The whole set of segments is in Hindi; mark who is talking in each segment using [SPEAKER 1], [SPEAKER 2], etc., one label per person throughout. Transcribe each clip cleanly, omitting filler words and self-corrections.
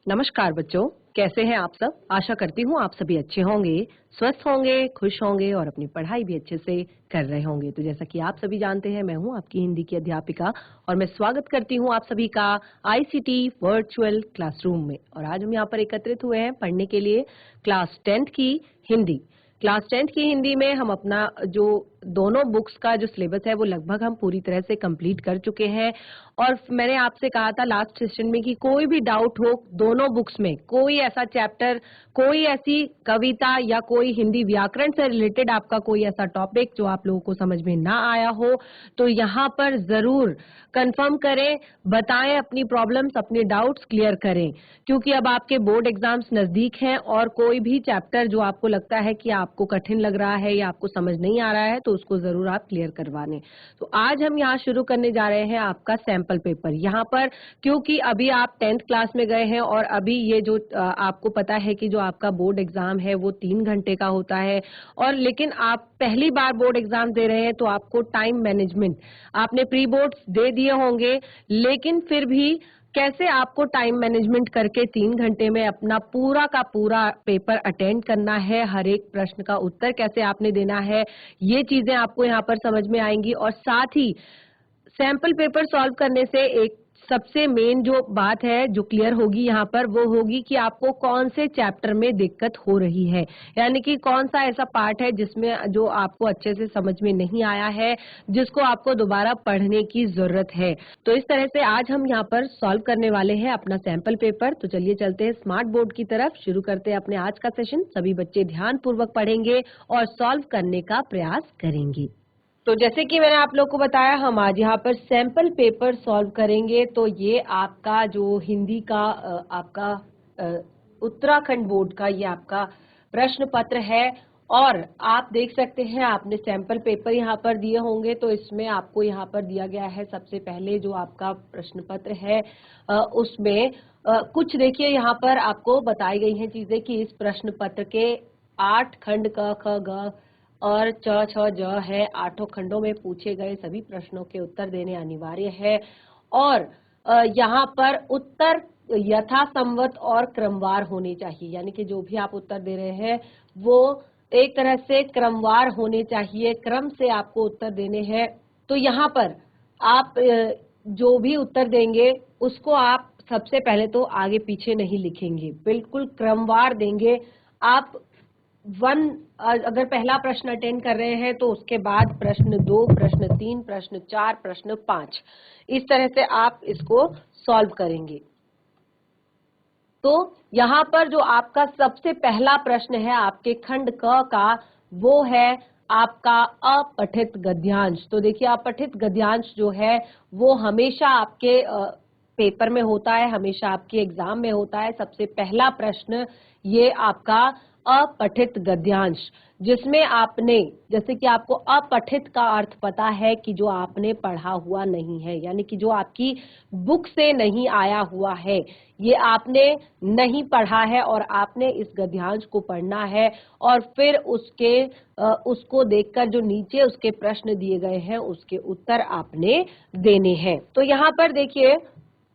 [SPEAKER 1] नमस्कार बच्चों, कैसे हैं आप सब? आशा करती हूँ आप सभी अच्छे होंगे, स्वस्थ होंगे, खुश होंगे और अपनी पढ़ाई भी अच्छे से कर रहे होंगे। तो जैसा कि आप सभी जानते हैं, मैं हूँ आपकी हिंदी की अध्यापिका और मैं स्वागत करती हूँ आप सभी का आईसीटी वर्चुअल क्लासरूम में। और आज हम यहाँ पर एकत्रित हुए हैं पढ़ने के लिए क्लास 10th की हिंदी। क्लास 10th की हिंदी में हम अपना जो दोनों बुक्स का जो सिलेबस है वो लगभग हम पूरी तरह से कंप्लीट कर चुके हैं। और मैंने आपसे कहा था लास्ट सेशन में कि कोई भी डाउट हो दोनों बुक्स में, कोई ऐसा चैप्टर, कोई ऐसी कविता या कोई हिंदी व्याकरण से रिलेटेड आपका कोई ऐसा टॉपिक जो आप लोगों को समझ में ना आया हो, तो यहाँ पर जरूर कंफर्म करें, बताएं अपनी प्रॉब्लम्स, अपने डाउट्स क्लियर करें। क्योंकि अब आपके बोर्ड एग्जाम्स नजदीक हैं और कोई भी चैप्टर जो आपको लगता है कि आपको कठिन लग रहा है या आपको समझ नहीं आ रहा है तो उसको जरूर आप क्लियर करवा लें। तो आज हम यहाँ शुरू करने जा रहे हैं आपका सैंपल पेपर। यहाँ पर क्योंकि अभी आप 10th क्लास में गए हैं और अभी ये जो आपको पता है कि जो आपका बोर्ड एग्जाम है वो 3 घंटे का होता है, और लेकिन आप पहली बार बोर्ड एग्जाम दे रहे हैं तो आपको टाइम मैनेजमेंट, आपने प्री बोर्ड्स दे दिए होंगे, लेकिन फिर भी कैसे आपको टाइम मैनेजमेंट करके 3 घंटे में अपना पूरा का पूरा पेपर अटेंड करना है, हर एक प्रश्न का उत्तर कैसे आपने देना है, ये चीजें आपको यहाँ पर समझ में आएंगी। और साथ ही सैंपल पेपर सॉल्व करने से एक सबसे मेन जो बात है जो क्लियर होगी यहाँ पर, वो होगी कि आपको कौन से चैप्टर में दिक्कत हो रही है, यानी कि कौन सा ऐसा पार्ट है जिसमें जो आपको अच्छे से समझ में नहीं आया है, जिसको आपको दोबारा पढ़ने की जरूरत है। तो इस तरह से आज हम यहाँ पर सॉल्व करने वाले हैं अपना सैंपल पेपर। तो चलिए चलते हैं स्मार्ट बोर्ड की तरफ, शुरू करते हैं अपने आज का सेशन। सभी बच्चे ध्यान पूर्वक पढ़ेंगे और सॉल्व करने का प्रयास करेंगे। तो जैसे कि मैंने आप लोग को बताया, हम आज यहाँ पर सैंपल पेपर सॉल्व करेंगे। तो ये आपका जो हिंदी का आपका उत्तराखंड बोर्ड का ये आपका प्रश्न पत्र है। और आप देख सकते हैं आपने सैंपल पेपर यहाँ पर दिए होंगे, तो इसमें आपको यहाँ पर दिया गया है सबसे पहले जो आपका प्रश्न पत्र है उसमें कुछ देखिए यहाँ पर आपको बताई गई हैं चीजें कि इस प्रश्न पत्र के 8 खंड क ख ग और च छ ज है, 8 खंडों में पूछे गए सभी प्रश्नों के उत्तर देने अनिवार्य है। और यहाँ पर उत्तर यथासंवत और क्रमवार होने चाहिए, यानी कि जो भी आप उत्तर दे रहे हैं वो एक तरह से क्रमवार होने चाहिए, क्रम से आपको उत्तर देने हैं। तो यहाँ पर आप जो भी उत्तर देंगे उसको आप सबसे पहले तो आगे पीछे नहीं लिखेंगे, बिल्कुल क्रमवार देंगे। आप अगर पहला प्रश्न अटेंड कर रहे हैं तो उसके बाद प्रश्न 2, प्रश्न 3, प्रश्न 4, प्रश्न 5, इस तरह से आप इसको सॉल्व करेंगे। तो यहाँ पर जो आपका सबसे पहला प्रश्न है आपके खंड क का, वो है आपका अपठित गद्यांश। तो देखिए अपठित गद्यांश जो है वो हमेशा आपके पेपर में होता है, हमेशा आपके एग्जाम में होता है। सबसे पहला प्रश्न ये आपका अपठित गद्यांश, जिसमें आपने, जैसे कि आपको अपठित का अर्थ पता है कि जो आपने पढ़ा हुआ नहीं है, यानी कि जो आपकी बुक से नहीं आया हुआ है, ये आपने नहीं पढ़ा है और आपने इस गद्यांश को पढ़ना है और फिर उसको देखकर जो नीचे उसके प्रश्न दिए गए हैं उसके उत्तर आपने देने हैं। तो यहाँ पर देखिए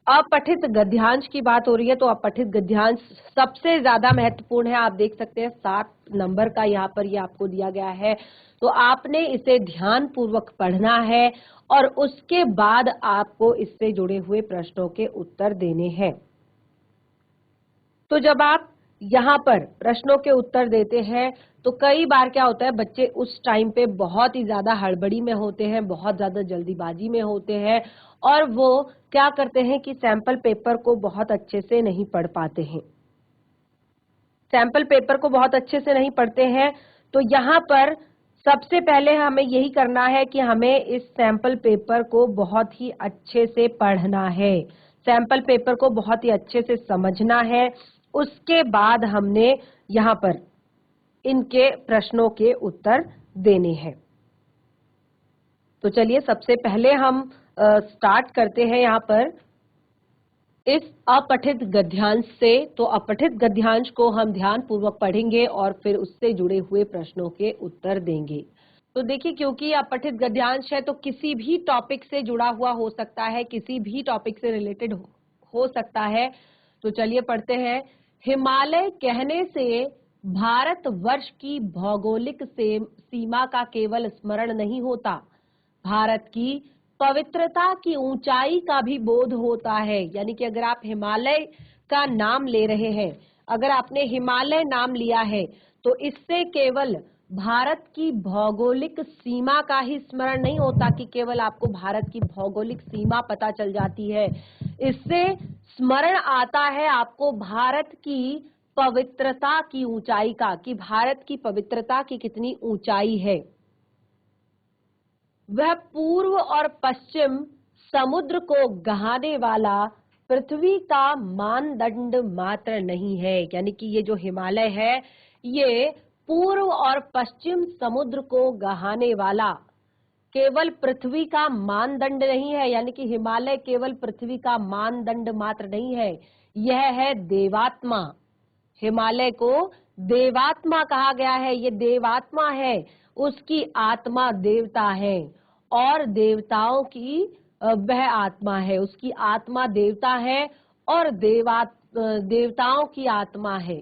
[SPEAKER 1] अपठित गद्यांश की बात हो रही है, तो अपठित गद्यांश सबसे ज्यादा महत्वपूर्ण है। आप देख सकते हैं 7 नंबर का यहाँ पर ये आपको दिया गया है, तो आपने इसे ध्यान पूर्वक पढ़ना है और उसके बाद आपको इससे जुड़े हुए प्रश्नों के उत्तर देने हैं। तो जब आप यहाँ पर प्रश्नों के उत्तर देते हैं तो कई बार क्या होता है, बच्चे उस टाइम पे बहुत ही ज्यादा हड़बड़ी में होते हैं, बहुत ज्यादा जल्दीबाजी में होते हैं और वो क्या करते हैं कि सैंपल पेपर को बहुत अच्छे से नहीं पढ़ पाते हैं, सैंपल पेपर को बहुत अच्छे से नहीं पढ़ते हैं। तो यहाँ पर सबसे पहले हमें यही करना है कि हमें इस सैंपल पेपर को बहुत ही अच्छे से पढ़ना है, सैंपल पेपर को बहुत ही अच्छे से समझना है। उसके बाद हमने यहाँ पर इनके प्रश्नों के उत्तर देने हैं। तो चलिए सबसे पहले हम स्टार्ट करते हैं यहाँ पर इस अपठित गद्यांश से। तो अपठित गद्यांश को हम ध्यान पूर्वक पढ़ेंगे और फिर उससे जुड़े हुए प्रश्नों के उत्तर देंगे। तो देखिए क्योंकि अपठित गद्यांश है तो किसी भी टॉपिक से जुड़ा हुआ हो सकता है, किसी भी टॉपिक से रिलेटेड हो सकता है। तो चलिए पढ़ते हैं। हिमालय कहने से भारतवर्ष की भौगोलिक सीमा का केवल स्मरण नहीं होता, भारत की पवित्रता की ऊंचाई का भी बोध होता है। यानी कि अगर आप हिमालय का नाम ले रहे हैं, अगर आपने हिमालय नाम लिया है, तो इससे केवल भारत की भौगोलिक सीमा का ही स्मरण नहीं होता कि केवल आपको भारत की भौगोलिक सीमा पता चल जाती है, इससे स्मरण आता है आपको भारत की पवित्रता की ऊंचाई का, कि भारत की पवित्रता की कितनी ऊंचाई है। वह पूर्व और पश्चिम समुद्र को गहाने वाला पृथ्वी का मानदंड मात्र नहीं है। यानी कि ये जो हिमालय है, ये पूर्व और पश्चिम समुद्र को गहाने वाला केवल पृथ्वी का मानदंड नहीं है। यानी कि हिमालय केवल पृथ्वी का मानदंड मात्र नहीं है, यह है देवात्मा। हिमालय को देवात्मा कहा गया है। ये देवात्मा है, उसकी आत्मा देवता है और देवताओं की वह आत्मा है, उसकी आत्मा देवता है और देवताओं की आत्मा है।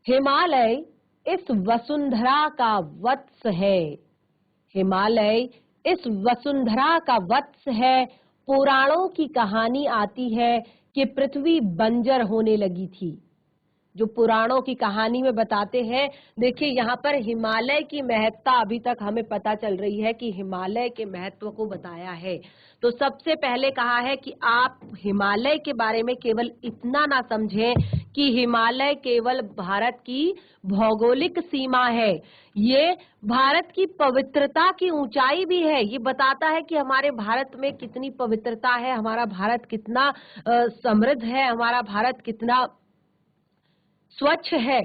[SPEAKER 1] हिमालय इस वसुंधरा का वत्स है। हिमालय इस वसुंधरा का वत्स है। पुराणों की कहानी आती है कि पृथ्वी बंजर होने लगी थी। जो पुराणों की कहानी में बताते हैं, देखिए यहाँ पर हिमालय की महत्ता अभी तक हमें पता चल रही है कि हिमालय के महत्व को बताया है। तो सबसे पहले कहा है कि आप हिमालय के बारे में केवल इतना ना समझें कि हिमालय केवल भारत की भौगोलिक सीमा है, ये भारत की पवित्रता की ऊंचाई भी है। ये बताता है कि हमारे भारत में कितनी पवित्रता है, हमारा भारत कितना समृद्ध है, हमारा भारत कितना स्वच्छ है।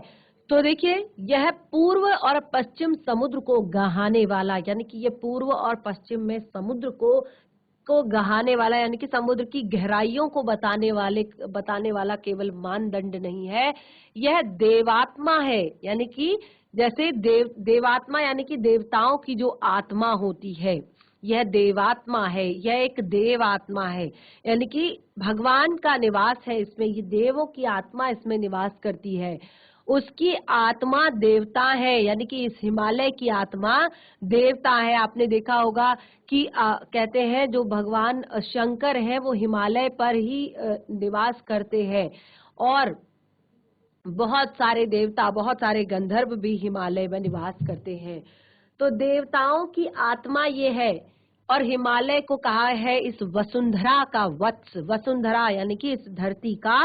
[SPEAKER 1] तो देखिए, यह पूर्व और पश्चिम समुद्र को गहाने वाला, यानी कि ये पूर्व और पश्चिम में समुद्र को गहाने वाला, यानी कि समुद्र की गहराइयों को बताने वाला केवल मानदंड नहीं है, यह देवात्मा है। यानी कि जैसे देवात्मा यानी कि देवताओं की जो आत्मा होती है, यह देवात्मा है, यह एक देव आत्मा है। यानी कि भगवान का निवास है इसमें, ये देवों की आत्मा इसमें निवास करती है, उसकी आत्मा देवता है। यानी कि इस हिमालय की आत्मा देवता है। आपने देखा होगा कि कहते हैं जो भगवान शंकर है वो हिमालय पर ही निवास करते हैं और बहुत सारे देवता, बहुत सारे गंधर्व भी हिमालय में निवास करते हैं। तो देवताओं की आत्मा ये है और हिमालय को कहा है इस वसुंधरा का वत्स। वसुंधरा यानी कि इस धरती का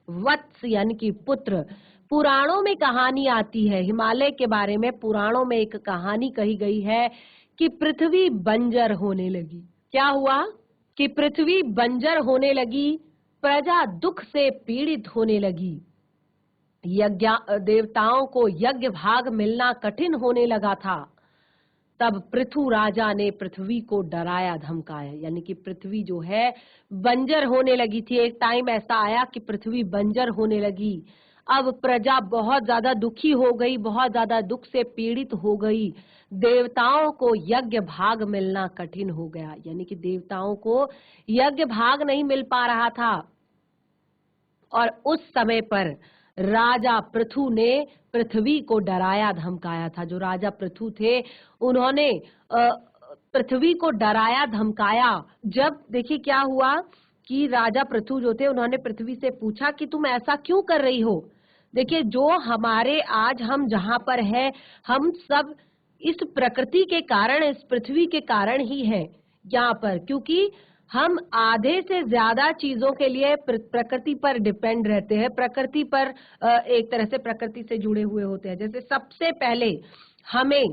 [SPEAKER 1] वत्स यानी कि पुत्र। पुराणों में कहानी आती है हिमालय के बारे में, पुराणों में एक कहानी कही गई है कि पृथ्वी बंजर होने लगी। क्या हुआ कि पृथ्वी बंजर होने लगी, प्रजा दुख से पीड़ित होने लगी, देवताओं को यज्ञ भाग मिलना कठिन होने लगा था। तब पृथु राजा ने पृथ्वी को डराया धमकाया। यानी कि पृथ्वी जो है बंजर होने लगी थी। एक टाइम ऐसा आया कि पृथ्वी बंजर होने लगी। अब प्रजा बहुत ज्यादा दुखी हो गई, बहुत ज्यादा दुख से पीड़ित हो गई, देवताओं को यज्ञ भाग मिलना कठिन हो गया। यानी कि देवताओं को यज्ञ भाग नहीं मिल पा रहा था और उस समय पर राजा पृथु ने पृथ्वी को डराया धमकाया था। जो राजा पृथु थे उन्होंने पृथ्वी को डराया धमकाया। जब देखिए क्या हुआ कि राजा पृथु जो थे उन्होंने पृथ्वी से पूछा कि तुम ऐसा क्यों कर रही हो। देखिए, जो हमारे आज हम जहां पर है, हम सब इस प्रकृति के कारण, इस पृथ्वी के कारण ही है यहाँ पर, क्योंकि हम आधे से ज्यादा चीजों के लिए प्रकृति पर डिपेंड रहते हैं, प्रकृति पर एक तरह से प्रकृति से जुड़े हुए होते हैं। जैसे सबसे पहले हमें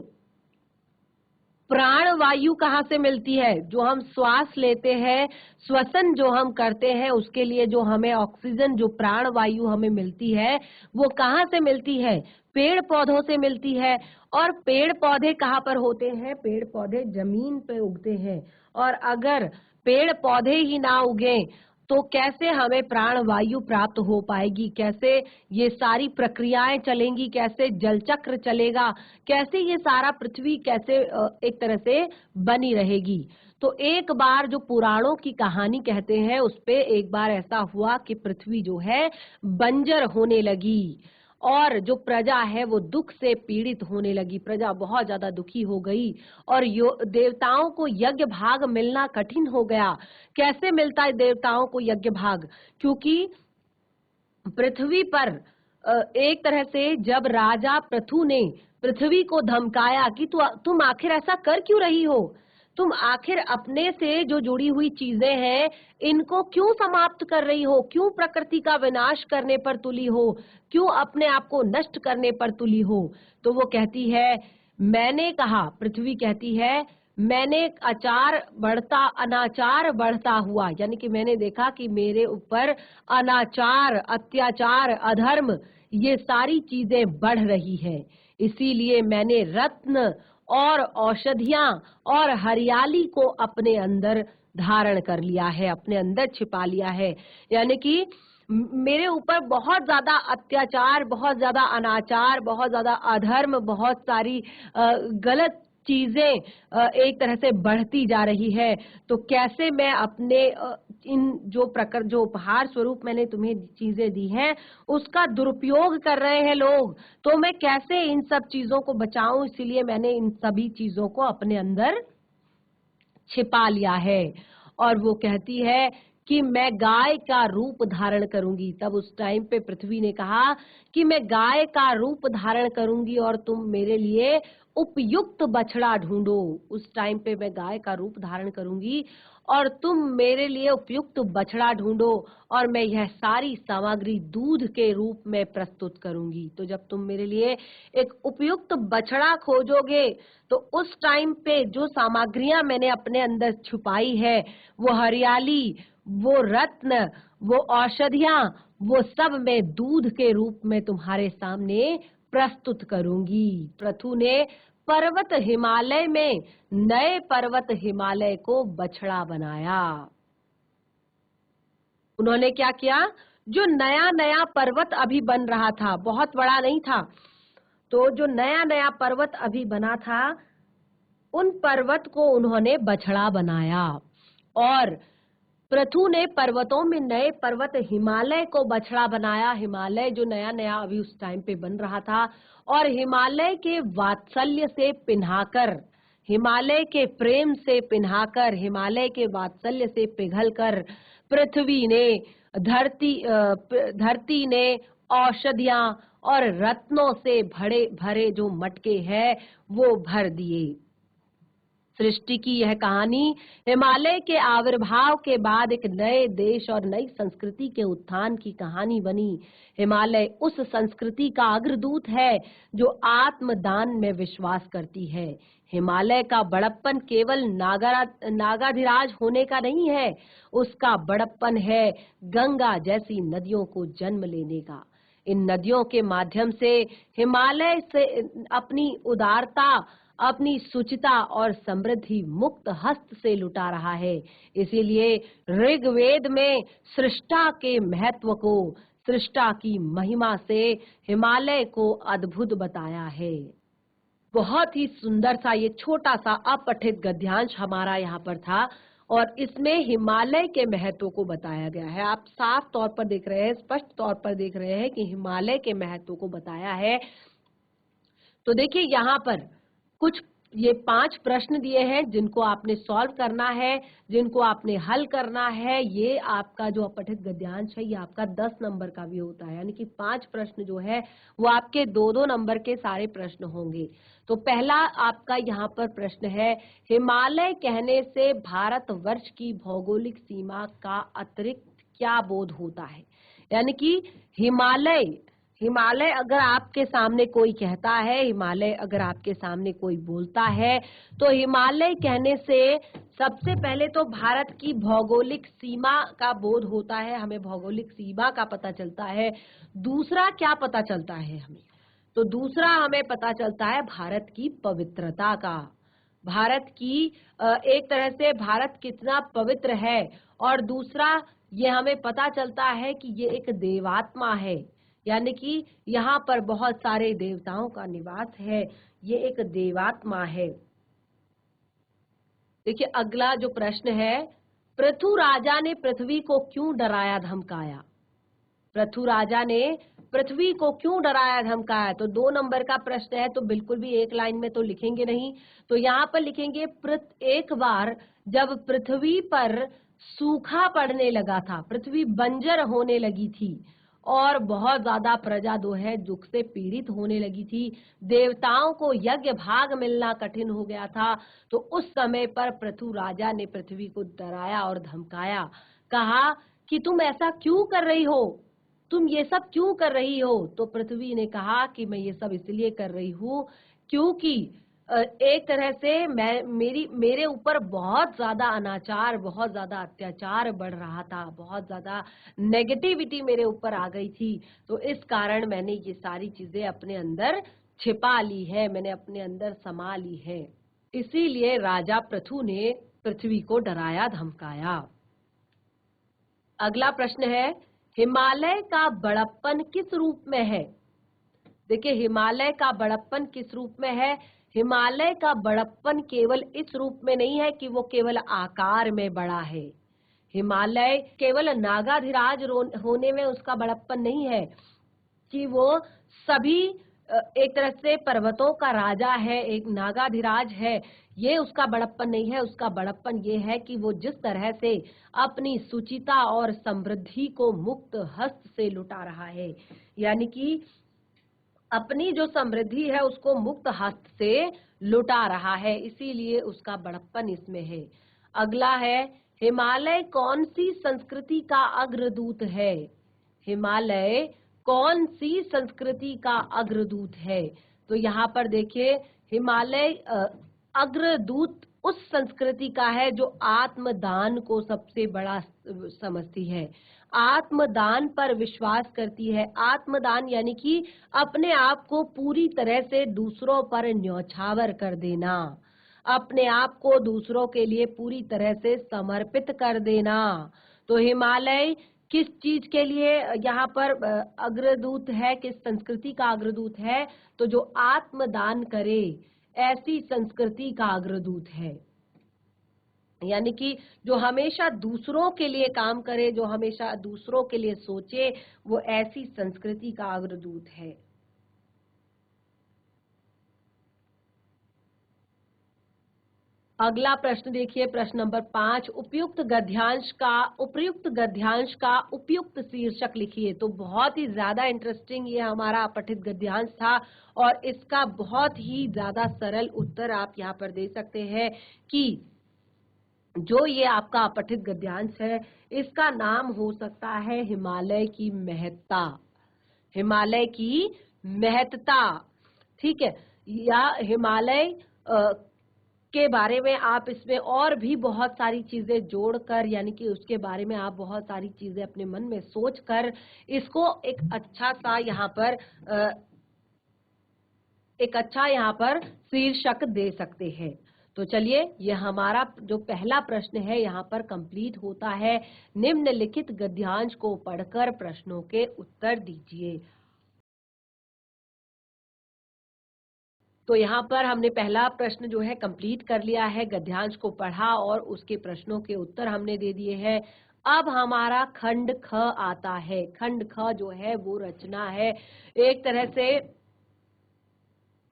[SPEAKER 1] प्राण वायु कहाँ से मिलती है, जो हम श्वास लेते हैं, श्वसन जो हम करते हैं, उसके लिए जो हमें ऑक्सीजन, जो प्राण वायु हमें मिलती है, वो कहाँ से मिलती है, पेड़ पौधों से मिलती है। और पेड़ पौधे कहाँ पर होते हैं, पेड़ पौधे जमीन पे उगते हैं। और अगर पेड़ पौधे ही ना उगे तो कैसे हमें प्राण वायु प्राप्त हो पाएगी, कैसे ये सारी प्रक्रियाएं चलेंगी, कैसे जल चक्र चलेगा, कैसे ये सारा पृथ्वी कैसे एक तरह से बनी रहेगी। तो एक बार जो पुराणों की कहानी कहते हैं उस पे एक बार ऐसा हुआ कि पृथ्वी जो है बंजर होने लगी और जो प्रजा है वो दुख से पीड़ित होने लगी। प्रजा बहुत ज्यादा दुखी हो गई और देवताओं को यज्ञ भाग मिलना कठिन हो गया। कैसे मिलता है देवताओं को यज्ञ भाग? क्योंकि पृथ्वी पर एक तरह से जब राजा पृथु ने पृथ्वी को धमकाया कि तुम आखिर ऐसा कर क्यों रही हो, तुम आखिर अपने से जो जुड़ी हुई चीजें हैं इनको क्यों समाप्त कर रही हो, क्यों प्रकृति का विनाश करने पर तुली हो, क्यों अपने आप को नष्ट करने पर तुली हो? तो वो कहती है, मैंने कहा, पृथ्वी कहती है, मैंने अनाचार बढ़ता हुआ, यानी कि मैंने देखा कि मेरे ऊपर अनाचार, अत्याचार, अधर्म ये सारी चीजें बढ़ रही है। इसीलिए मैंने रत्न और औषधियां और हरियाली को अपने अंदर धारण कर लिया है, अपने अंदर छिपा लिया है। यानी कि मेरे ऊपर बहुत ज्यादा अत्याचार, बहुत ज्यादा अनाचार, बहुत ज्यादा अधर्म, बहुत सारी गलत चीजें एक तरह से बढ़ती जा रही है। तो कैसे मैं अपने इन जो उपहार स्वरूप मैंने तुम्हें चीजें दी हैं उसका दुरुपयोग कर रहे हैं लोग, तो मैं कैसे इन सब चीजों को बचाऊं? इसीलिए मैंने इन सभी चीजों को अपने अंदर छिपा लिया है। और वो कहती है कि मैं गाय का रूप धारण करूंगी। तब उस टाइम पे पृथ्वी ने कहा कि मैं गाय का रूप धारण करूंगी और तुम मेरे लिए उपयुक्त बछड़ा ढूंढो। उस टाइम पे मैं गाय का रूप धारण करूंगी और तुम मेरे लिए उपयुक्त बछड़ा ढूंढो और मैं यह सारी सामग्री दूध के रूप में प्रस्तुत करूंगी। तो जब तुम मेरे लिए एक उपयुक्त बछड़ा खोजोगे तो उस टाइम पे जो सामग्रियां मैंने अपने अंदर छुपाई है, वो हरियाली, वो रत्न, वो औषधियां, वो सब मैं दूध के रूप में तुम्हारे सामने प्रस्तुत करूंगी। पृथु ने पर्वत हिमालय में नए पर्वत हिमालय को बछड़ा बनाया। उन्होंने क्या किया? जो नया नया पर्वत अभी बन रहा था, बहुत बड़ा नहीं था, तो जो नया नया पर्वत अभी बना था उन पर्वत को उन्होंने बछड़ा बनाया। और पृथु ने पर्वतों में नए पर्वत हिमालय को बछड़ा बनाया। हिमालय जो नया नया अभी उस टाइम पे बन रहा था और हिमालय के वात्सल्य से पिन्हाकर, हिमालय के प्रेम से पिन्हाकर, हिमालय के वात्सल्य से पिघलकर पृथ्वी ने धरती ने औषधियां और रत्नों से भरे भरे जो मटके हैं वो भर दिए। सृष्टि की यह कहानी हिमालय के आविर्भाव के बाद एक नए देश और नई संस्कृति के उत्थान की कहानी बनी। हिमालय उस संस्कृति का अग्रदूत है जो आत्मदान में विश्वास करती है। हिमालय का बड़प्पन केवल नागाधिराज होने का नहीं है, उसका बड़प्पन है गंगा जैसी नदियों को जन्म लेने का। इन नदियों के माध्यम से हिमालय से अपनी उदारता, अपनी सुचिता और समृद्धि मुक्त हस्त से लुटा रहा है। इसीलिए ऋग्वेद में सृष्टा के महत्व को, सृष्टा की महिमा से हिमालय को अद्भुत बताया है। बहुत ही सुंदर सा ये छोटा सा अपठित गद्यांश हमारा यहाँ पर था और इसमें हिमालय के महत्व को बताया गया है। आप साफ तौर पर देख रहे हैं, स्पष्ट तौर पर देख रहे हैं कि हिमालय के महत्व को बताया है। तो देखिए यहाँ पर कुछ ये 5 प्रश्न दिए हैं जिनको आपने सॉल्व करना है, जिनको आपने हल करना है। ये आपका जो अपठित गद्यांश है ये आपका 10 नंबर का भी होता है, यानी कि 5 प्रश्न जो है वो आपके 2-2 नंबर के सारे प्रश्न होंगे। तो पहला आपका यहाँ पर प्रश्न है, हिमालय कहने से भारतवर्ष की भौगोलिक सीमा का अतिरिक्त क्या बोध होता है? यानी कि हिमालय हिमालय अगर आपके सामने कोई कहता है, हिमालय अगर आपके सामने कोई बोलता है, तो हिमालय कहने से सबसे पहले तो भारत की भौगोलिक सीमा का बोध होता है, हमें भौगोलिक सीमा का पता चलता है। दूसरा क्या पता चलता है हमें? तो दूसरा हमें पता चलता है भारत की पवित्रता का। भारत की एक तरह से भारत कितना पवित्र है। और दूसरा ये हमें पता चलता है कि ये एक देवात्मा है, यानी कि यहाँ पर बहुत सारे देवताओं का निवास है, ये एक देवात्मा है। देखिए अगला जो प्रश्न है, पृथु राजा ने पृथ्वी को क्यों डराया धमकाया? पृथु राजा ने पृथ्वी को क्यों डराया धमकाया? तो 2 नंबर का प्रश्न है, तो बिल्कुल भी एक लाइन में तो लिखेंगे नहीं, तो यहाँ पर लिखेंगे एक बार जब पृथ्वी पर सूखा पड़ने लगा था, पृथ्वी बंजर होने लगी थी और बहुत ज्यादा प्रजा जो है दुख से पीड़ित होने लगी थी, देवताओं को यज्ञ भाग मिलना कठिन हो गया था, तो उस समय पर पृथु राजा ने पृथ्वी को डराया और धमकाया, कहा कि तुम ऐसा क्यों कर रही हो, तुम ये सब क्यों कर रही हो? तो पृथ्वी ने कहा कि मैं ये सब इसलिए कर रही हूँ क्योंकि एक तरह से मेरे ऊपर बहुत ज्यादा अनाचार, बहुत ज्यादा अत्याचार बढ़ रहा था, बहुत ज्यादा नेगेटिविटी मेरे ऊपर आ गई थी, तो इस कारण मैंने ये सारी चीजें अपने अंदर छिपा ली है, मैंने अपने अंदर समा ली है। इसीलिए राजा पृथु ने पृथ्वी को डराया धमकाया। अगला प्रश्न है, हिमालय का बड़प्पन किस रूप में है? देखिए हिमालय का बड़प्पन किस रूप में है? हिमालय का बड़प्पन केवल इस रूप में नहीं है कि वो केवल आकार में बड़ा है। हिमालय केवल नागाधिराज होने में उसका बड़प्पन नहीं है कि वो सभी एक तरह से पर्वतों का राजा है, एक नागाधिराज है, ये उसका बड़प्पन नहीं है। उसका बड़प्पन ये है कि वो जिस तरह से अपनी सुचिता और समृद्धि को मुक्त हस्त से लुटा रहा है, यानी कि अपनी जो समृद्धि है उसको मुक्त हस्त से लुटा रहा है, इसीलिए उसका बड़प्पन इसमें है। अगला है, हिमालय कौन सी संस्कृति का अग्रदूत है? हिमालय कौन सी संस्कृति का अग्रदूत है? तो यहाँ पर देखिए हिमालय अग्रदूत उस संस्कृति का है जो आत्मदान को सबसे बड़ा समझती है, आत्मदान पर विश्वास करती है। आत्मदान यानी कि अपने आप को पूरी तरह से दूसरों पर न्यौछावर कर देना, अपने आप को दूसरों के लिए पूरी तरह से समर्पित कर देना। तो हिमालय किस चीज के लिए यहाँ पर अग्रदूत है, किस संस्कृति का अग्रदूत है? तो जो आत्मदान करे ऐसी संस्कृति का अग्रदूत है, यानी कि जो हमेशा दूसरों के लिए काम करे, जो हमेशा दूसरों के लिए सोचे, वो ऐसी संस्कृति का अग्रदूत है। अगला प्रश्न देखिए, प्रश्न नंबर 5, उपयुक्त गद्यांश का उपयुक्त शीर्षक लिखिए। तो बहुत ही ज्यादा इंटरेस्टिंग ये हमारा अपठित गद्यांश था और इसका बहुत ही ज्यादा सरल उत्तर आप यहाँ पर दे सकते हैं कि जो ये आपका अपठित गद्यांश है इसका नाम हो सकता है हिमालय की महत्ता, हिमालय की महत्ता, ठीक है, या हिमालय के बारे में आप इसमें और भी बहुत सारी चीजें जोड़कर, यानी कि उसके बारे में आप बहुत सारी चीजें अपने मन में सोचकर इसको एक अच्छा सा यहाँ पर शीर्षक दे सकते हैं। तो चलिए ये हमारा जो पहला प्रश्न है यहाँ पर कंप्लीट होता है। निम्नलिखित गद्यांश को पढ़कर प्रश्नों के उत्तर दीजिए। तो यहाँ पर हमने पहला प्रश्न जो है कंप्लीट कर लिया है, गद्यांश को पढ़ा और उसके प्रश्नों के उत्तर हमने दे दिए हैं। अब हमारा खंड ख आता है। खंड ख जो है वो रचना है, एक तरह से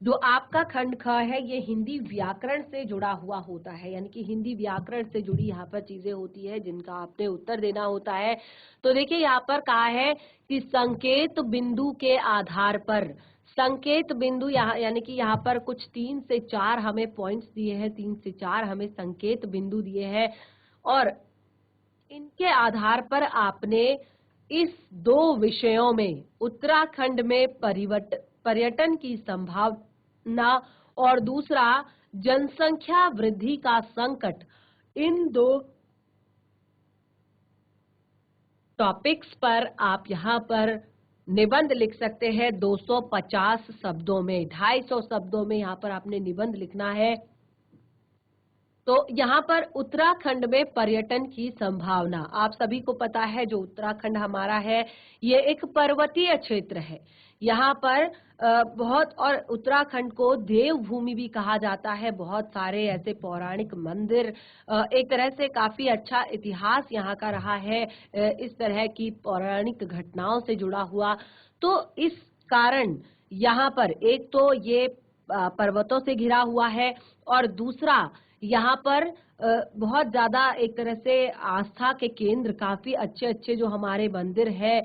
[SPEAKER 1] जो आपका खंड ख है ये हिंदी व्याकरण से जुड़ा हुआ होता है, यानी कि हिंदी व्याकरण से जुड़ी यहाँ पर चीजें होती है जिनका आपने उत्तर देना होता है। तो देखिए यहाँ पर कहा है कि संकेत बिंदु के आधार पर, संकेत बिंदु यहाँ यानी कि यहाँ पर कुछ 3 से 4 हमें पॉइंट्स दिए हैं, 3 से 4 हमें संकेत बिंदु दिए हैं और इनके आधार पर आपने इस 2 विषयों में उत्तराखंड में पर्यटन की संभावना और दूसरा जनसंख्या वृद्धि का संकट, इन 2 टॉपिक्स पर आप यहाँ पर निबंध लिख सकते हैं 250 शब्दों में, 250 शब्दों में यहाँ पर आपने निबंध लिखना है। तो यहाँ पर उत्तराखंड में पर्यटन की संभावना, आप सभी को पता है जो उत्तराखंड हमारा है, ये एक पर्वतीय क्षेत्र है। यहाँ पर बहुत, और उत्तराखंड को देवभूमि भी कहा जाता है। बहुत सारे ऐसे पौराणिक मंदिर, एक तरह से काफी अच्छा इतिहास यहाँ का रहा है, इस तरह की पौराणिक घटनाओं से जुड़ा हुआ। तो इस कारण यहाँ पर एक तो ये पर्वतों से घिरा हुआ है, और दूसरा यहाँ पर बहुत ज्यादा एक तरह से आस्था के केंद्र, काफी अच्छे अच्छे जो हमारे मंदिर है,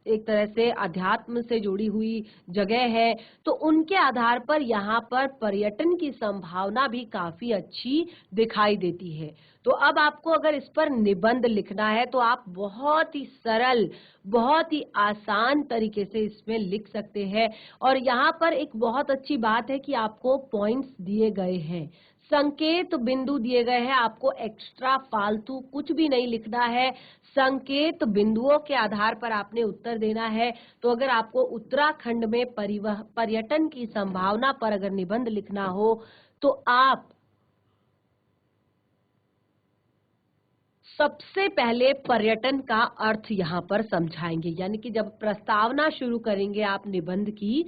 [SPEAKER 1] एक तरह से अध्यात्म से जुड़ी हुई जगह है, तो उनके आधार पर यहाँ पर पर्यटन की संभावना भी काफी अच्छी दिखाई देती है। तो अब आपको अगर इस पर निबंध लिखना है तो आप बहुत ही सरल, बहुत ही आसान तरीके से इसमें लिख सकते हैं। और यहाँ पर एक बहुत अच्छी बात है कि आपको पॉइंट्स दिए गए हैं, संकेत बिंदु दिए गए हैं, आपको एक्स्ट्रा फालतू कुछ भी नहीं लिखना है। संकेत बिंदुओं के आधार पर आपने उत्तर देना है। तो अगर आपको उत्तराखंड में पर्यटन की संभावना पर अगर निबंध लिखना हो तो आप सबसे पहले पर्यटन का अर्थ यहाँ पर समझाएंगे, यानी कि जब प्रस्तावना शुरू करेंगे आप निबंध की,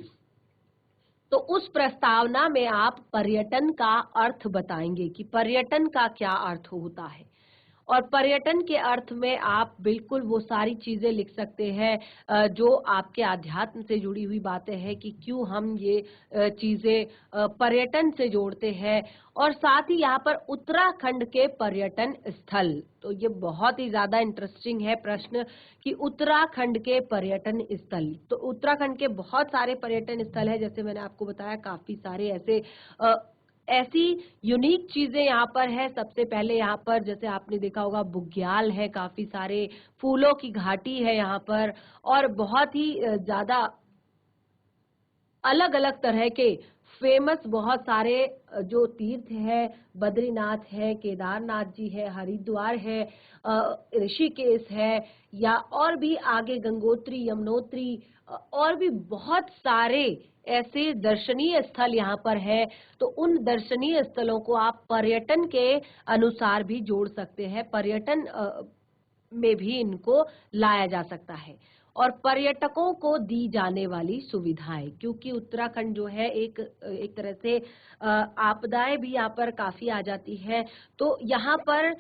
[SPEAKER 1] तो उस प्रस्तावना में आप पर्यटन का अर्थ बताएंगे कि पर्यटन का क्या अर्थ होता है। और पर्यटन के अर्थ में आप बिल्कुल वो सारी चीजें लिख सकते हैं जो आपके आध्यात्म से जुड़ी हुई बातें हैं कि क्यों हम ये चीजें पर्यटन से जोड़ते हैं। और साथ ही यहाँ पर उत्तराखंड के पर्यटन स्थल, तो ये बहुत ही ज्यादा इंटरेस्टिंग है प्रश्न कि उत्तराखंड के पर्यटन स्थल, तो उत्तराखंड के बहुत सारे पर्यटन स्थल है, जैसे मैंने आपको बताया काफी सारे ऐसे ऐसी यूनिक चीजें यहाँ पर है। सबसे पहले यहाँ पर जैसे आपने देखा होगा बुग्याल है, काफी सारे फूलों की घाटी है यहाँ पर, और बहुत ही ज्यादा अलग अलग तरह के फेमस बहुत सारे जो तीर्थ है, बद्रीनाथ है, केदारनाथ जी है, हरिद्वार है, ऋषिकेश है, या और भी आगे गंगोत्री, यमुनोत्री, और भी बहुत सारे ऐसे दर्शनीय स्थल यहाँ पर है। तो उन दर्शनीय स्थलों को आप पर्यटन के अनुसार भी जोड़ सकते हैं, पर्यटन में भी इनको लाया जा सकता है। और पर्यटकों को दी जाने वाली सुविधाएं, क्योंकि उत्तराखंड जो है एक तरह से आपदाएं भी यहाँ पर काफी आ जाती है, तो यहाँ पर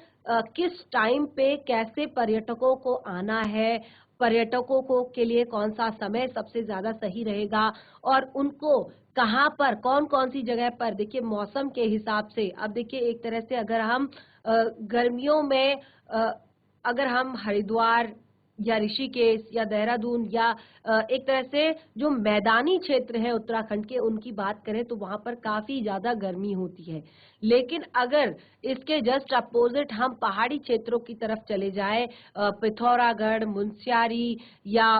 [SPEAKER 1] किस टाइम पे कैसे पर्यटकों को आना है, पर्यटकों को के लिए कौन सा समय सबसे ज्यादा सही रहेगा, और उनको कहाँ पर कौन कौन सी जगह पर, देखिए मौसम के हिसाब से, अब देखिए एक तरह से अगर हम गर्मियों में अगर हम हरिद्वार या ऋषिकेश या देहरादून या एक तरह से जो मैदानी क्षेत्र है उत्तराखंड के उनकी बात करें तो वहां पर काफी ज्यादा गर्मी होती है। लेकिन अगर इसके जस्ट अपोजिट हम पहाड़ी क्षेत्रों की तरफ चले जाएं, पिथौरागढ़, मुनस्यारी, या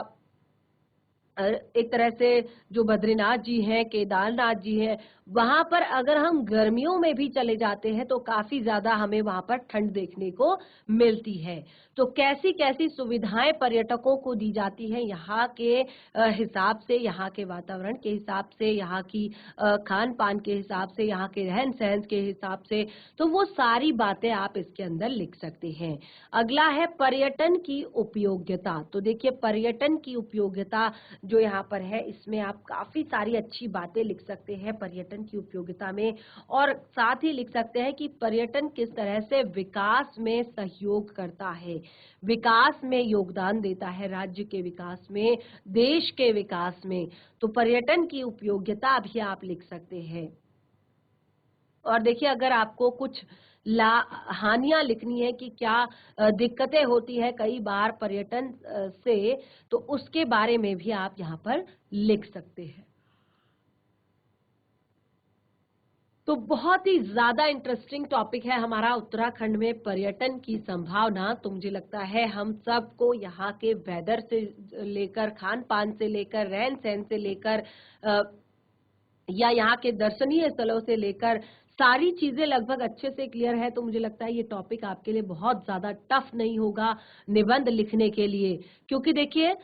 [SPEAKER 1] एक तरह से जो बद्रीनाथ जी हैं, केदारनाथ जी हैं, वहां पर अगर हम गर्मियों में भी चले जाते हैं तो काफी ज्यादा हमें वहां पर ठंड देखने को मिलती है। तो कैसी कैसी सुविधाएं पर्यटकों को दी जाती हैं यहाँ के हिसाब से, यहाँ के वातावरण के हिसाब से, यहाँ की खान पान के हिसाब से, यहाँ के रहन सहन के हिसाब से, तो वो सारी बातें आप इसके अंदर लिख सकते हैं। अगला है पर्यटन की उपयोगिता। तो देखिए पर्यटन की उपयोगिता जो यहाँ पर है, इसमें आप काफी सारी अच्छी बातें लिख सकते हैं पर्यटन की उपयोगिता में, और साथ ही लिख सकते हैं कि पर्यटन किस तरह से विकास में सहयोग करता है, विकास में योगदान देता है, राज्य के विकास में, देश के विकास में। तो पर्यटन की उपयोगिता भी आप लिख सकते हैं। और देखिए अगर आपको कुछ हानियां लिखनी है कि क्या दिक्कतें होती है कई बार पर्यटन से, तो उसके बारे में भी आप यहाँ पर लिख सकते हैं। तो बहुत ही ज्यादा इंटरेस्टिंग टॉपिक है हमारा उत्तराखंड में पर्यटन की संभावना। तो मुझे लगता है हम सबको यहाँ के वेदर से लेकर, खान पान से लेकर, रहन सहन से लेकर, या यहाँ के दर्शनीय स्थलों से लेकर सारी चीजें लगभग अच्छे से क्लियर है। तो मुझे लगता है ये टॉपिक आपके लिए बहुत ज्यादा टफ नहीं होगा निबंध लिखने के लिए, क्योंकि देखिए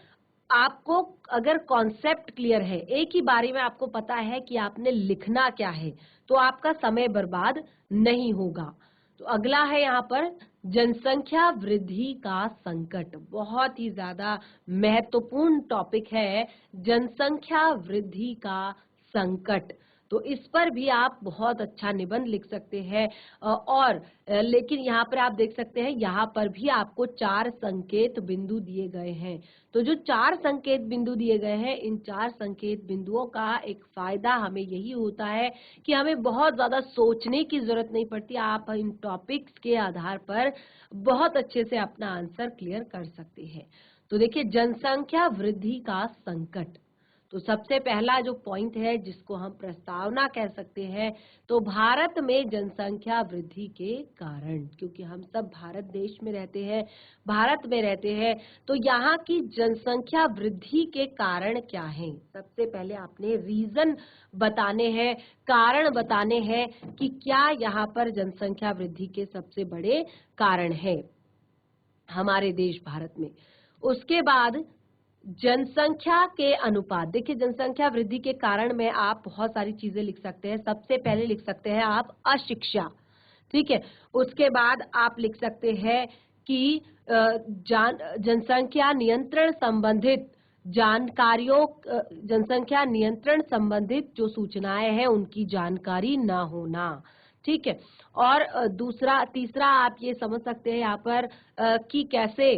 [SPEAKER 1] आपको अगर कॉन्सेप्ट क्लियर है, एक ही बारी में आपको पता है कि आपने लिखना क्या है, तो आपका समय बर्बाद नहीं होगा। तो अगला है यहाँ पर जनसंख्या वृद्धि का संकट। बहुत ही ज्यादा महत्वपूर्ण टॉपिक है जनसंख्या वृद्धि का संकट। तो इस पर भी आप बहुत अच्छा निबंध लिख सकते हैं। लेकिन यहाँ पर आप देख सकते हैं, यहाँ पर भी आपको 4 संकेत बिंदु दिए गए हैं। तो जो 4 संकेत बिंदु दिए गए हैं, इन 4 संकेत बिंदुओं का एक फायदा हमें यही होता है कि हमें बहुत ज्यादा सोचने की जरूरत नहीं पड़ती। आप इन टॉपिक्स के आधार पर बहुत अच्छे से अपना आंसर क्लियर कर सकते हैं। तो देखिए, जनसंख्या वृद्धि का संकट। तो सबसे पहला जो पॉइंट है जिसको हम प्रस्तावना कह सकते हैं, तो भारत में जनसंख्या वृद्धि के कारण, क्योंकि हम सब भारत देश में रहते हैं, भारत में रहते हैं, तो यहाँ की जनसंख्या वृद्धि के कारण क्या हैं? सबसे पहले आपने रीजन बताने हैं, कारण बताने हैं कि क्या यहाँ पर जनसंख्या वृद्धि के सबसे बड़े कारण है हमारे देश भारत में। उसके बाद जनसंख्या के अनुपात। देखिए, जनसंख्या वृद्धि के कारण में आप बहुत सारी चीजें लिख सकते हैं। सबसे पहले लिख सकते हैं आप अशिक्षा, ठीक है। उसके बाद आप लिख सकते हैं कि जनसंख्या नियंत्रण संबंधित जानकारियों, जनसंख्या नियंत्रण संबंधित जो सूचनाएं हैं उनकी जानकारी ना होना, ठीक है। और तीसरा आप ये समझ सकते हैं यहाँ पर कि कैसे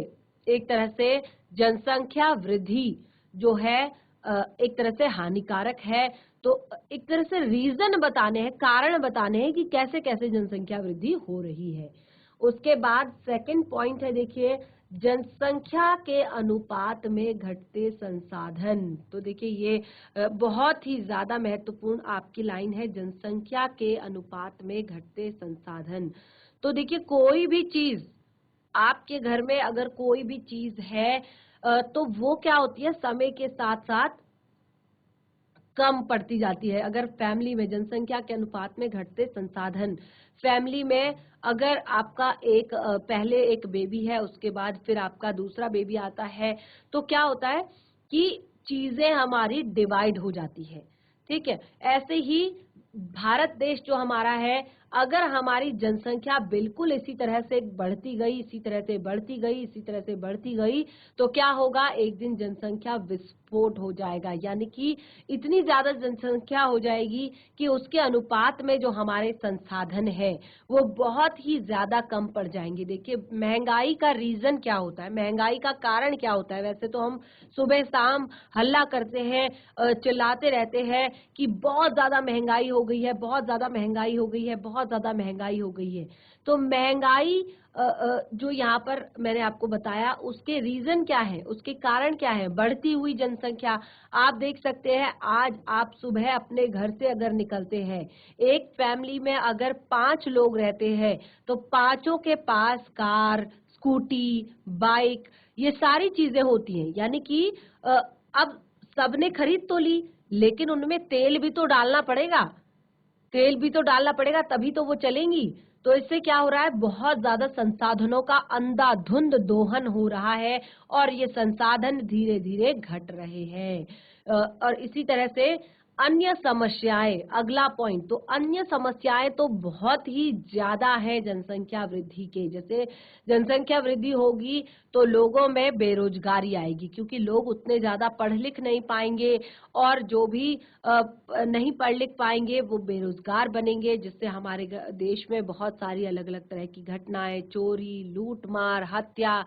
[SPEAKER 1] एक तरह से जनसंख्या वृद्धि जो है एक तरह से हानिकारक है। तो एक तरह से रीजन बताने हैं, कारण बताने हैं कि कैसे कैसे जनसंख्या वृद्धि हो रही है। उसके बाद सेकंड पॉइंट है, देखिए, जनसंख्या के अनुपात में घटते संसाधन। तो देखिए, ये बहुत ही ज्यादा महत्वपूर्ण आपकी लाइन है, जनसंख्या के अनुपात में घटते संसाधन। तो देखिए, कोई भी चीज आपके घर में अगर कोई भी चीज है तो वो क्या होती है, समय के साथ साथ कम पड़ती जाती है। अगर फैमिली में जनसंख्या के अनुपात में घटते संसाधन, फैमिली में अगर आपका पहले एक बेबी है, उसके बाद फिर आपका दूसरा बेबी आता है, तो क्या होता है कि चीजें हमारी डिवाइड हो जाती है, ठीक है। ऐसे ही भारत देश जो हमारा है, अगर हमारी जनसंख्या बिल्कुल इसी तरह से बढ़ती गई, इसी तरह से बढ़ती गई, इसी तरह से बढ़ती गई, तो क्या होगा, एक दिन जनसंख्या विस्फोट हो जाएगा। यानी कि इतनी ज्यादा जनसंख्या हो जाएगी कि उसके अनुपात में जो हमारे संसाधन है वो बहुत ही ज्यादा कम पड़ जाएंगे। देखिए, महंगाई का रीजन क्या होता है, महंगाई का कारण क्या होता है? वैसे तो हम सुबह शाम हल्ला करते हैं, चिल्लाते रहते हैं कि बहुत ज्यादा महंगाई हो गई है, बहुत ज्यादा महंगाई हो गई है, बहुत ज्यादा महंगाई हो गई है। तो महंगाई जो यहाँ पर मैंने आपको बताया, उसके रीजन क्या है, उसके कारण क्या है? बढ़ती हुई जनसंख्या। आप देख सकते हैं, आज आप सुबह अपने घर से अगर निकलते हैं, एक फैमिली में अगर 5 लोग रहते हैं, तो पांचों के पास कार, स्कूटी, बाइक, ये सारी चीजें होती हैं। यानी कि अब सबने खरीद तो ली, लेकिन उनमें तेल भी तो डालना पड़ेगा, तेल भी तो डालना पड़ेगा, तभी तो वो चलेंगी। तो इससे क्या हो रहा है, बहुत ज्यादा संसाधनों का अंधाधुंध दोहन हो रहा है और ये संसाधन धीरे धीरे घट रहे हैं। और इसी तरह से अन्य समस्याएं, अगला पॉइंट, तो अन्य समस्याएं तो बहुत ही ज्यादा है जनसंख्या वृद्धि के। जैसे जनसंख्या वृद्धि होगी तो लोगों में बेरोजगारी आएगी, क्योंकि लोग उतने ज्यादा पढ़ लिख नहीं पाएंगे, और जो भी नहीं पढ़ लिख पाएंगे वो बेरोजगार बनेंगे, जिससे हमारे देश में बहुत सारी अलग अलग तरह की घटनाएं, चोरी, लूटमार, हत्या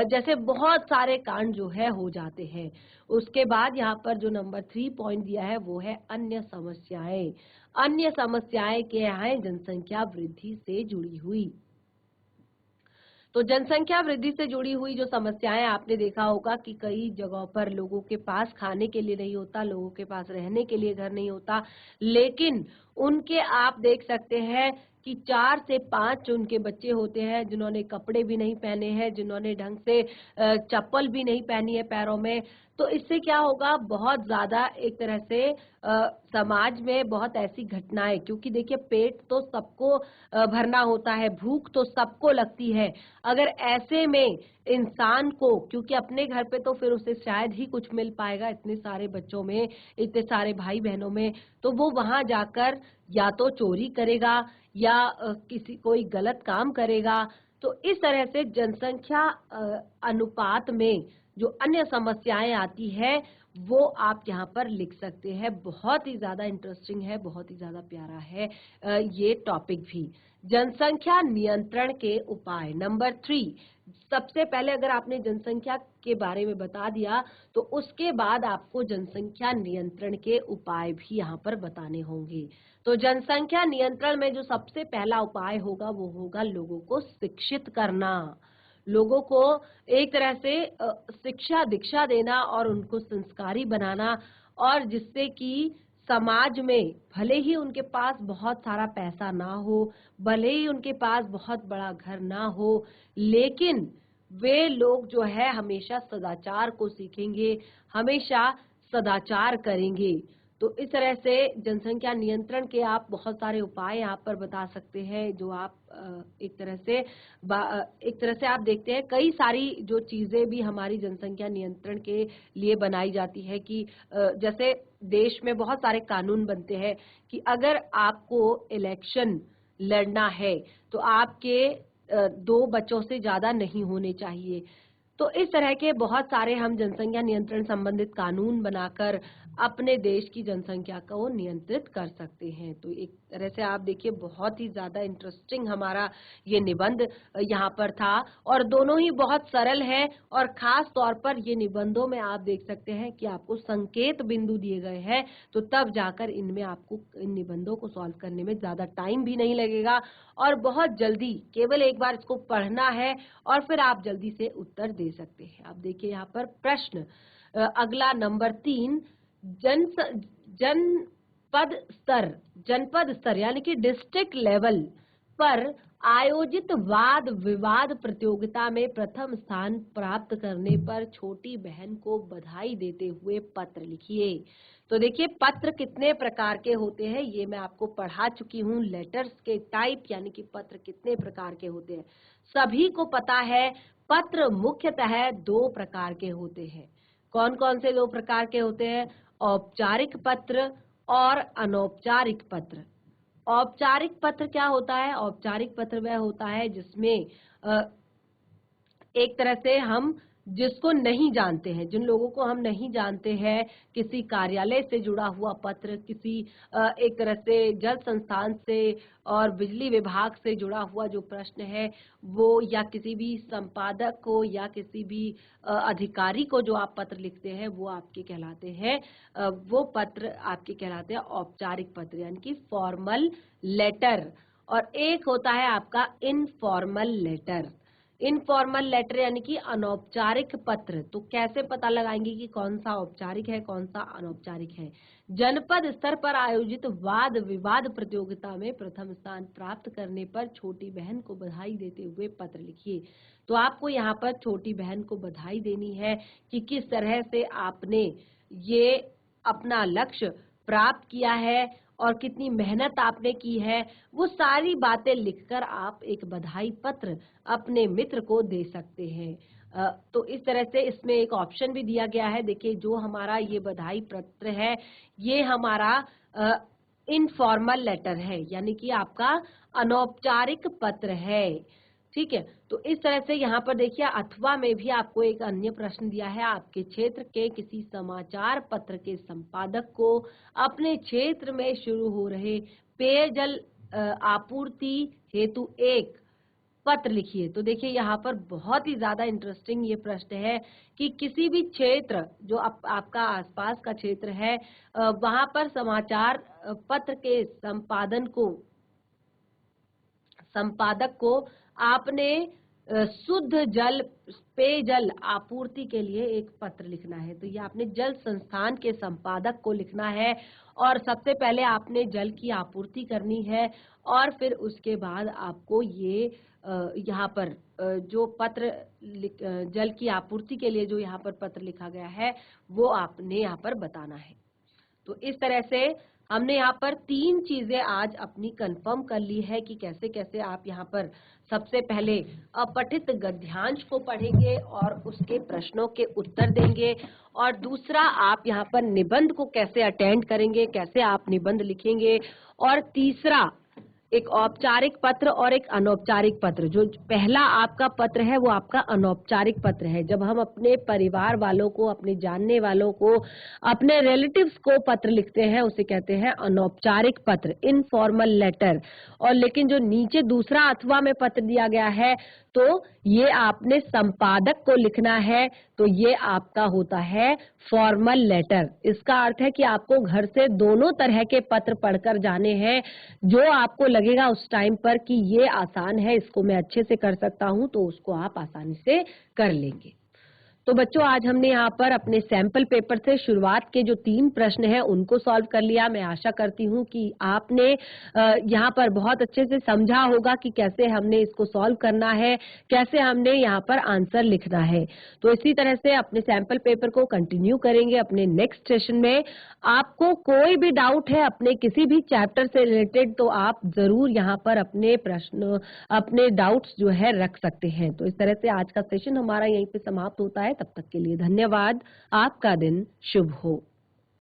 [SPEAKER 1] जैसे बहुत सारे कांड जो है हो जाते हैं। उसके बाद यहाँ पर जो नंबर 3 पॉइंट दिया है वो है अन्य समस्याएं। अन्य समस्याएं क्या है जनसंख्या वृद्धि से जुड़ी हुई? तो जनसंख्या वृद्धि से जुड़ी हुई जो समस्याएं, आपने देखा होगा कि कई जगहों पर लोगों के पास खाने के लिए नहीं होता, लोगों के पास रहने के लिए घर नहीं होता, लेकिन उनके आप देख सकते हैं कि 4 से 5 उनके बच्चे होते हैं जिन्होंने कपड़े भी नहीं पहने हैं, जिन्होंने ढंग से चप्पल भी नहीं पहनी है पैरों में। तो इससे क्या होगा, बहुत ज़्यादा एक तरह से समाज में बहुत ऐसी घटनाएँ, क्योंकि देखिए पेट तो सबको भरना होता है, भूख तो सबको लगती है। अगर ऐसे में इंसान को, क्योंकि अपने घर पे तो फिर उसे शायद ही कुछ मिल पाएगा इतने सारे बच्चों में, इतने सारे भाई-बहनों में, तो वो वहाँ जाकर या तो चोरी करेगा या किसी कोई गलत काम करेगा। तो इस तरह से जनसंख्या अनुपात में जो अन्य समस्याएँ आती हैं, वो आप यहाँ पर लिख सकते हैं। बहुत ही ज़्यादा इंटरेस्टिंग है, बहुत ही ज़्यादा प्यारा है ये टॉपिक भी। जनसंख्या नियंत्रण के उपाय नंबर 3। सबसे पहले अगर आपने जनसंख्या के बारे में बता दिया, तो उसके बाद आपको जनसंख्या नियंत्रण के उपाय भी यहाँ पर बताने होंगे। तो जनसंख्या नियंत्रण में जो सबसे पहला उपाय होगा, वो होगा लोगों को शिक्षित करना। लोगों को एक तरह से शिक्षा दीक्षा देना और उनको संस्कारी बनाना, और जिससे कि समाज में भले ही उनके पास बहुत सारा पैसा ना हो, भले ही उनके पास बहुत बड़ा घर ना हो, लेकिन वे लोग जो है हमेशा सदाचार को सीखेंगे, हमेशा सदाचार करेंगे। तो इस तरह से जनसंख्या नियंत्रण के आप बहुत सारे उपाय यहाँ पर बता सकते हैं, जो आप एक तरह से आप देखते हैं कई सारी जो चीज़ें भी हमारी जनसंख्या नियंत्रण के लिए बनाई जाती है कि जैसे देश में बहुत सारे कानून बनते हैं कि अगर आपको इलेक्शन लड़ना है, तो आपके 2 बच्चों से ज़्यादा नहीं होने चाहिए। तो इस तरह के बहुत सारे हम जनसंख्या नियंत्रण संबंधित कानून बनाकर अपने देश की जनसंख्या को नियंत्रित कर सकते हैं। तो एक तरह से आप देखिए बहुत ही ज़्यादा इंटरेस्टिंग हमारा ये निबंध यहाँ पर था, और दोनों ही बहुत सरल हैं, और ख़ास तौर पर ये निबंधों में आप देख सकते हैं कि आपको संकेत बिंदु दिए गए हैं, तो तब जाकर इनमें आपको इन निबंधों को सॉल्व करने में ज़्यादा टाइम भी नहीं लगेगा, और बहुत जल्दी केवल एक बार इसको पढ़ना है और फिर आप जल्दी से उत्तर दे सकते हैं। आप देखिए यहाँ पर प्रश्न अगला नंबर 3, जन जनपद स्तर यानी कि डिस्ट्रिक्ट लेवल पर आयोजित वाद विवाद प्रतियोगिता में प्रथम स्थान प्राप्त करने पर छोटी बहन को बधाई देते हुए पत्र लिखिए। तो देखिए पत्र कितने प्रकार के होते हैं ये मैं आपको पढ़ा चुकी हूँ। लेटर्स के टाइप यानी कि पत्र कितने प्रकार के होते हैं सभी को पता है। पत्र मुख्यतः 2 प्रकार के होते हैं। कौन कौन से 2 प्रकार के होते हैं? औपचारिक पत्र और अनौपचारिक पत्र। औपचारिक पत्र क्या होता है? औपचारिक पत्र वह होता है जिसमें एक तरह से हम जिसको नहीं जानते हैं, जिन लोगों को हम नहीं जानते हैं, किसी कार्यालय से जुड़ा हुआ पत्र, किसी एक तरह से जल संस्थान से और बिजली विभाग से जुड़ा हुआ जो प्रश्न है वो, या किसी भी संपादक को या किसी भी अधिकारी को जो आप पत्र लिखते हैं वो आपके कहलाते हैं, वो पत्र आपके कहलाते हैं औपचारिक पत्र यानी कि फॉर्मल लेटर। और एक होता है आपका इनफॉर्मल लेटर। इनफॉर्मल लेटर यानी कि अनौपचारिक पत्र। तो कैसे पता लगाएंगे कि कौन सा औपचारिक है कौन सा अनौपचारिक है? जनपद स्तर पर आयोजित वाद विवाद प्रतियोगिता में प्रथम स्थान प्राप्त करने पर छोटी बहन को बधाई देते हुए पत्र लिखिए। तो आपको यहाँ पर छोटी बहन को बधाई देनी है कि किस तरह से आपने ये अपना लक्ष्य प्राप्त किया है और कितनी मेहनत आपने की है। वो सारी बातें लिखकर आप एक बधाई पत्र अपने मित्र को दे सकते हैं। तो इस तरह से इसमें एक ऑप्शन भी दिया गया है। देखिए जो हमारा ये बधाई पत्र है ये हमारा इनफॉर्मल लेटर है यानी कि आपका अनौपचारिक पत्र है। ठीक है, तो इस तरह से यहाँ पर देखिए अथवा में भी आपको एक अन्य प्रश्न दिया है। आपके क्षेत्र के किसी समाचार पत्र के संपादक को अपने क्षेत्र में शुरू हो रहे पेयजल आपूर्ति हेतु एक पत्र लिखिए। तो देखिए यहाँ पर बहुत ही ज्यादा इंटरेस्टिंग ये प्रश्न है कि किसी भी क्षेत्र जो आपका आसपास का क्षेत्र है वहां पर समाचार पत्र के संपादक को आपने शुद्ध जल पेयजल आपूर्ति के लिए एक पत्र लिखना है। तो ये आपने जल संस्थान के संपादक को लिखना है और सबसे पहले आपने जल की आपूर्ति करनी है और फिर उसके बाद आपको ये यहाँ पर जो पत्र जल की आपूर्ति के लिए जो यहाँ पर पत्र लिखा गया है वो आपने यहाँ पर बताना है। तो इस तरह से हमने यहाँ पर 3 चीजें आज अपनी कंफर्म कर ली है कि कैसे कैसे आप यहाँ पर सबसे पहले अपठित गद्यांश को पढ़ेंगे और उसके प्रश्नों के उत्तर देंगे, और दूसरा आप यहाँ पर निबंध को कैसे अटेंड करेंगे, कैसे आप निबंध लिखेंगे, और तीसरा एक औपचारिक पत्र और एक अनौपचारिक पत्र। जो पहला आपका पत्र है वो आपका अनौपचारिक पत्र है। जब हम अपने परिवार वालों को, अपने जानने वालों को, अपने रिलेटिव्स को पत्र लिखते हैं उसे कहते हैं अनौपचारिक पत्र, इनफॉर्मल लेटर। और लेकिन जो नीचे दूसरा अथवा में पत्र दिया गया है तो ये आपने संपादक को लिखना है, तो ये आपका होता है फॉर्मल लेटर। इसका अर्थ है कि आपको घर से दोनों तरह के पत्र पढ़कर जाने हैं। जो आपको लगेगा उस टाइम पर कि ये आसान है, इसको मैं अच्छे से कर सकता हूं, तो उसको आप आसानी से कर लेंगे। तो बच्चों आज हमने यहाँ पर अपने सैंपल पेपर से शुरुआत के जो 3 प्रश्न हैं उनको सॉल्व कर लिया। मैं आशा करती हूँ कि आपने यहाँ पर बहुत अच्छे से समझा होगा कि कैसे हमने इसको सॉल्व करना है, कैसे हमने यहाँ पर आंसर लिखना है। तो इसी तरह से अपने सैंपल पेपर को कंटिन्यू करेंगे अपने नेक्स्ट सेशन में। आपको कोई भी डाउट है अपने किसी भी चैप्टर से रिलेटेड तो आप जरूर यहाँ पर अपने प्रश्न, अपने डाउट्स जो है रख सकते हैं। तो इस तरह से आज का सेशन हमारा यहीं पे समाप्त होता है। तब तक के लिए धन्यवाद। आपका दिन शुभ हो।